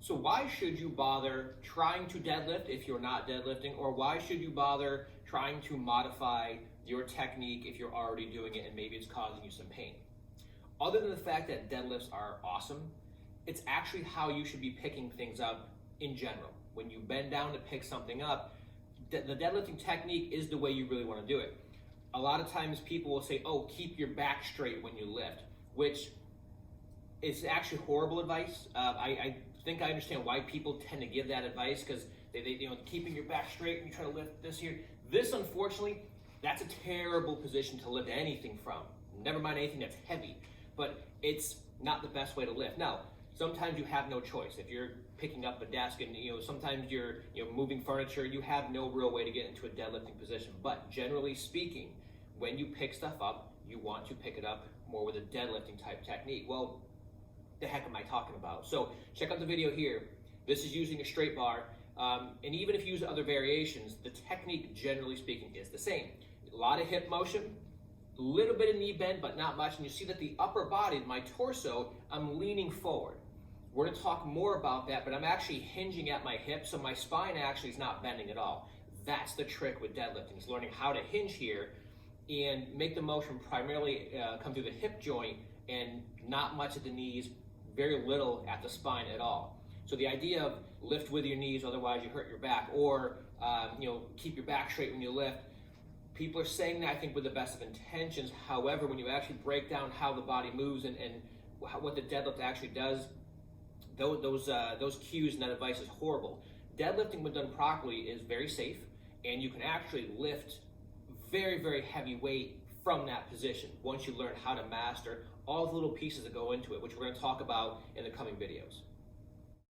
So why should you bother trying to deadlift if you're not deadlifting, or why should you bother trying to modify your technique if you're already doing it and maybe it's causing you some pain? Other than the fact that deadlifts are awesome, it's actually how you should be picking things up in general. When you bend down to pick something up, the deadlifting technique is the way you really want to do it. A lot of times people will say, oh, keep your back straight when you lift, which is actually horrible advice. I think I understand why people tend to give that advice, because they keeping your back straight when you try to lift this here. This, unfortunately, that's a terrible position to lift anything from. Never mind anything that's heavy, but it's not the best way to lift. Now, sometimes you have no choice. If you're picking up a desk and sometimes you're moving furniture, you have no real way to get into a deadlifting position. But generally speaking, when you pick stuff up, you want to pick it up more with a deadlifting type technique. Well, the heck am I talking about? So check out the video here. This is using a straight bar, and even if you use other variations, the technique, generally speaking, is the same. A lot of hip motion, a little bit of knee bend, but not much. And you see that the upper body, my torso, I'm leaning forward. We're gonna talk more about that, but I'm actually hinging at my hip, so my spine actually is not bending at all. That's the trick with deadlifting, is learning how to hinge here and make the motion primarily come through the hip joint and not much at the knees, very little at the spine at all. So the idea of lift with your knees, otherwise you hurt your back, or keep your back straight when you lift. People are saying that, I think, with the best of intentions. However, when you actually break down how the body moves and what the deadlift actually does, those cues and that advice is horrible. Deadlifting, when done properly, is very safe, and you can actually lift very, very heavy weight from that position once you learn how to master all the little pieces that go into it, which we're going to talk about in the coming videos.